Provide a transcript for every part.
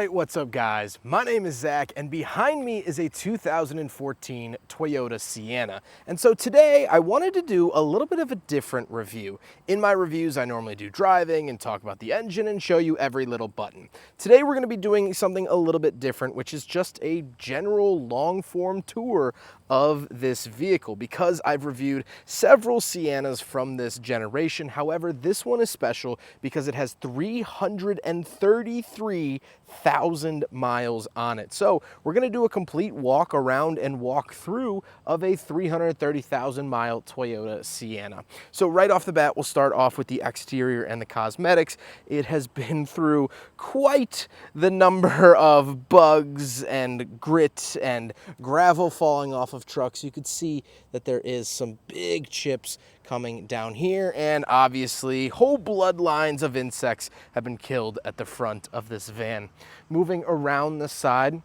Alright, what's up guys? My name is Zach and behind me is a 2014 Toyota Sienna. And so today I wanted to do a little bit of a different review. In my reviews I normally do driving and talk about the engine and show you every little button. Today we're going to be doing something a little bit different, which is just a general long form tour of this vehicle because I've reviewed several Siennas from this generation. However, this one is special because it has 333,000 miles on it. So we're going to do a complete walk around and walk through of a 330,000 mile Toyota Sienna. So right off the bat, we'll start off with the exterior and the cosmetics. It has been through quite the number of bugs and grit and gravel falling off of trucks. You could see that there is some big chips coming down here, and obviously whole bloodlines of insects have been killed at the front of this van. Moving around the side,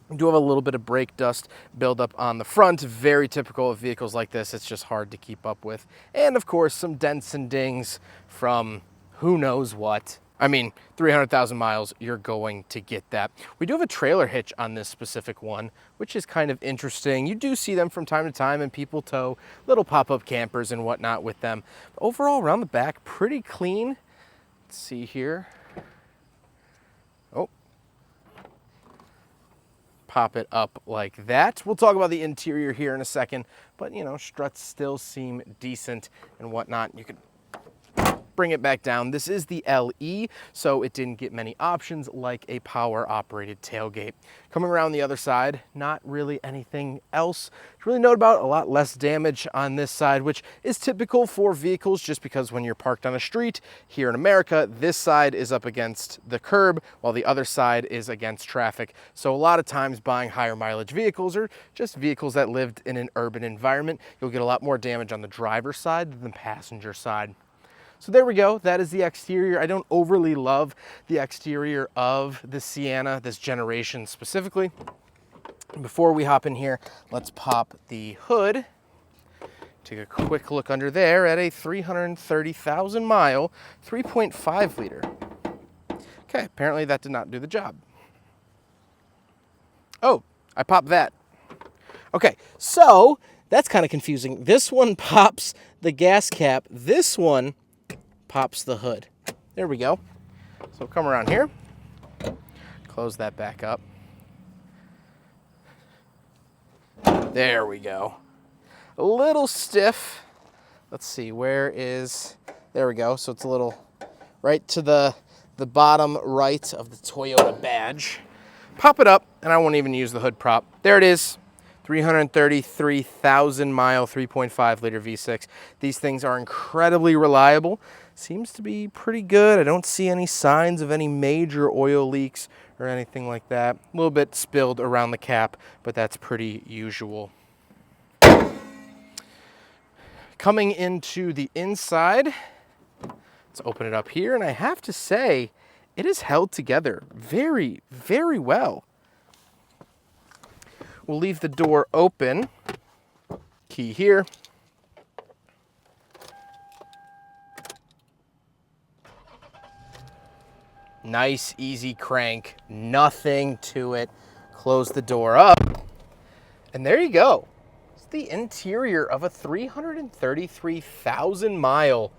we do have a little bit of brake dust buildup on the front, very typical of vehicles like this. It's just hard to keep up with. And of course, some dents and dings from who knows what. I mean, 300,000 miles, you're going to get that. We do have a trailer hitch on this specific one, which is kind of interesting. You do see them from time to time, and people tow little pop-up campers and whatnot with them. But overall, around the back, pretty clean. Let's see here. Oh. Pop it up like that. We'll talk about the interior here in a second, but you know, struts still seem decent and whatnot. You could bring it back down. This is the LE, so it didn't get many options like a power operated tailgate. Coming around the other side, not really anything else to really note about. A lot less damage on this side, which is typical for vehicles just because when you're parked on a street here in America, this side is up against the curb while the other side is against traffic. So a lot of times buying higher mileage vehicles or just vehicles that lived in an urban environment, you'll get a lot more damage on the driver's side than the passenger side. So there we go, that is the exterior. I don't overly love the exterior of the Sienna, this generation specifically. Before we hop in here, let's pop the hood. Take a quick look under there at a 330,000 mile, 3.5 liter. Okay, apparently that did not do the job. Oh, I popped that. Okay, so that's kind of confusing. This one pops the gas cap, this one pops the hood. There we go. So come around here, close that back up. There we go. A little stiff. Let's see, where is, there we go. So it's a little right to the bottom right of the Toyota badge. Pop it up, and I won't even use the hood prop. There it is. 333,000 mile, 3.5 liter V6. These things are incredibly reliable. Seems to be pretty good. I don't see any signs of any major oil leaks or anything like that. A little bit spilled around the cap, but that's pretty usual. Coming into the inside, let's open it up here, and I have to say, it is held together very, very well. We'll leave the door open. Key here. Nice, easy crank. Nothing to it. Close the door up. And there you go. It's the interior of a 333,000 mile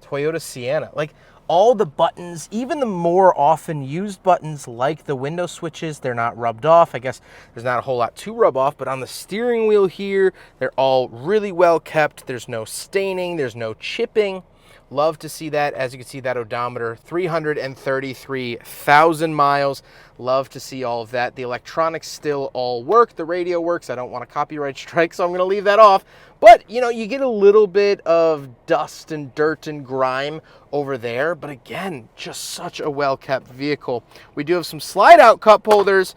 Toyota Sienna. Like, all the buttons, even the more often used buttons like the window switches, they're not rubbed off. I guess there's not a whole lot to rub off, but on the steering wheel here, they're all really well kept. There's no staining, there's no chipping. Love to see that. As you can see, that odometer, 333,000 miles. Love to see all of that. The electronics still all work. The radio works. I don't want a copyright strike, so I'm going to leave that off. But, you know, you get a little bit of dust and dirt and grime over there. But again, just such a well-kept vehicle. We do have some slide-out cup holders.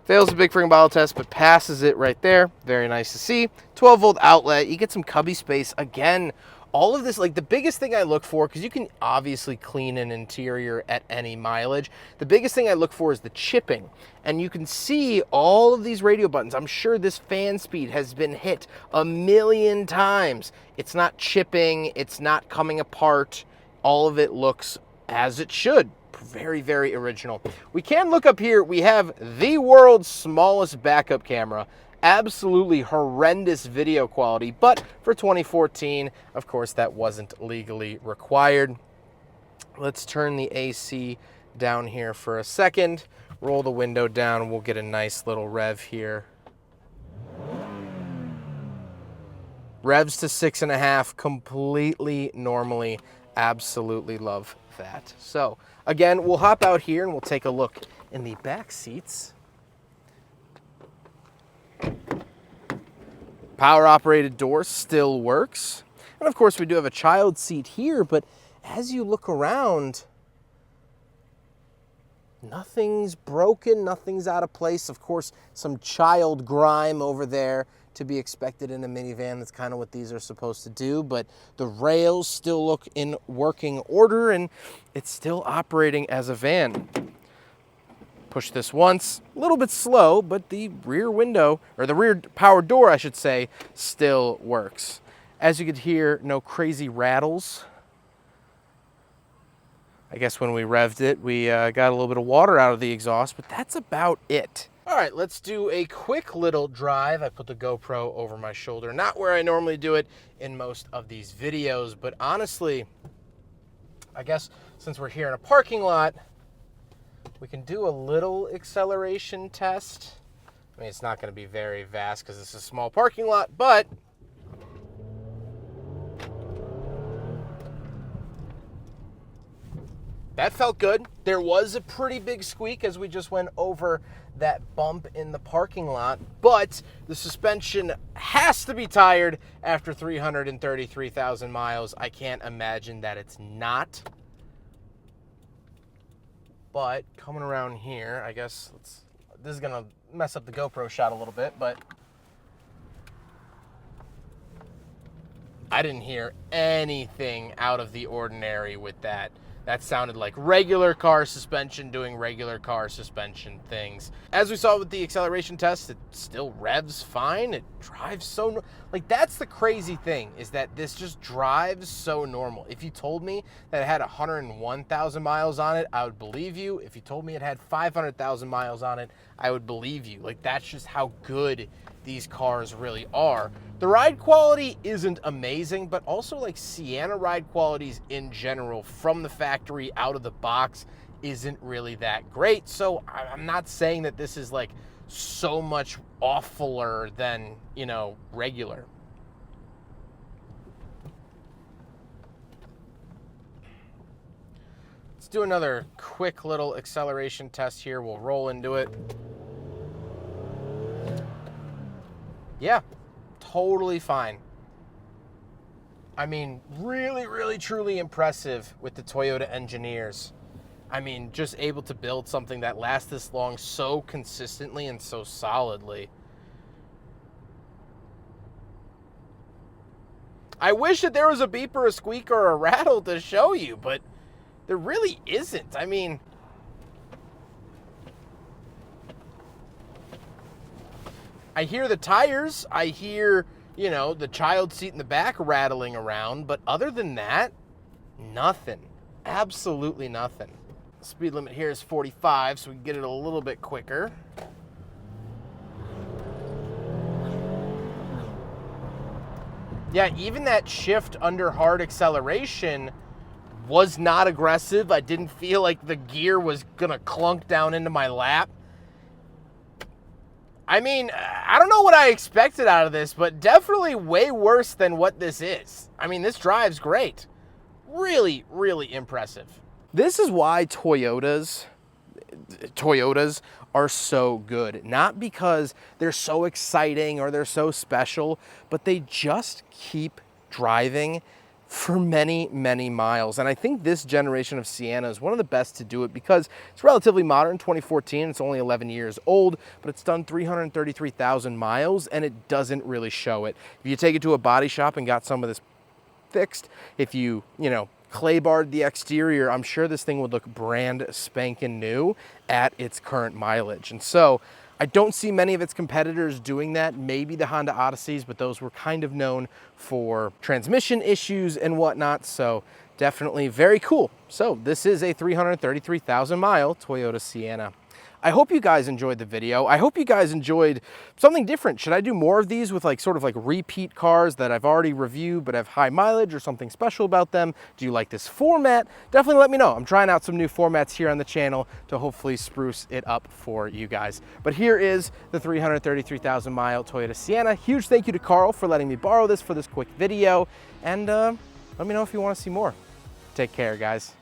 Fails the big freaking bottle test, but passes it right there. Very nice to see. 12-volt outlet. You get some cubby space. Again, all of this, like the biggest thing I look for, because you can obviously clean an interior at any mileage, the biggest thing I look for is the chipping. And you can see all of these radio buttons. I'm sure this fan speed has been hit a million times. It's not chipping, it's not coming apart. All of it looks as it should. Very, very original. We can look up here. We have the world's smallest backup camera. Absolutely horrendous video quality, but for 2014, of course, that wasn't legally required. Let's turn the AC down here for a second. Roll the window down. We'll get a nice little rev here. Revs to 6.5, completely normally. Absolutely love that. So again, we'll hop out here and we'll take a look in the back seats. Power operated door still works. And of course we do have a child seat here, but as you look around, nothing's broken, nothing's out of place. Of course, some child grime over there to be expected in a minivan. That's kind of what these are supposed to do, but the rails still look in working order and it's still operating as a van. Push this once, a little bit slow, but the rear window, or the rear power door, I should say, still works. As you could hear, no crazy rattles. I guess when we revved it, we got a little bit of water out of the exhaust, but that's about it. All right, let's do a quick little drive. I put the GoPro over my shoulder, not where I normally do it in most of these videos, but honestly, I guess since we're here in a parking lot, we can do a little acceleration test. I mean, it's not gonna be very vast because it's a small parking lot, but that felt good. There was a pretty big squeak as we just went over that bump in the parking lot, but the suspension has to be tired after 333,000 miles. I can't imagine that it's not. But coming around here, I guess this is gonna mess up the GoPro shot a little bit, but I didn't hear anything out of the ordinary with that. That sounded like regular car suspension doing regular car suspension things. As we saw with the acceleration test, it still revs fine. It drives so, like, that's the crazy thing, is that this just drives so normal. If you told me that it had 101,000 miles on it, I would believe you. If you told me it had 500,000 miles on it, I would believe you. Like, that's just how good these cars really are. The ride quality isn't amazing, but also like Sienna ride qualities in general from the factory out of the box isn't really that great. So I'm not saying that this is like so much awfuler than, you know, regular. Let's do another quick little acceleration test here. We'll roll into it. Yeah, totally fine. I mean, really, really, truly impressive with the Toyota engineers. I mean, just able to build something that lasts this long so consistently and so solidly. I wish that there was a beep or a squeak or a rattle to show you, but there really isn't. I mean, I hear the tires, I hear, you know, the child seat in the back rattling around, but other than that, nothing. Absolutely nothing. Speed limit here is 45, so we can get it a little bit quicker. Yeah, even that shift under hard acceleration was not aggressive. I didn't feel like the gear was gonna clunk down into my lap. I mean, I don't know what I expected out of this, but definitely way worse than what this is. I mean, this drives great. Really, really impressive. This is why Toyotas are so good. Not because they're so exciting or they're so special, but they just keep driving for many, many miles. And I think this generation of Sienna is one of the best to do it because it's relatively modern, 2014, it's only 11 years old, but it's done 333,000 miles and it doesn't really show it. If you take it to a body shop and got some of this fixed, if you know, clay barred the exterior, I'm sure this thing would look brand spanking new at its current mileage. And so I don't see many of its competitors doing that. Maybe the Honda Odysseys, but those were kind of known for transmission issues and whatnot. So Definitely very cool. So this is a 333,000 mile Toyota Sienna. I hope you guys enjoyed the video. I hope you guys enjoyed something different. Should I do more of these with sort of like repeat cars that I've already reviewed but have high mileage or something special about them? Do you like this format? Definitely let me know. I'm trying out some new formats here on the channel to hopefully spruce it up for you guys. But here is the 333,000 mile Toyota Sienna. Huge thank you to Carl for letting me borrow this for this quick video. And let me know if you want to see more. Take care, guys.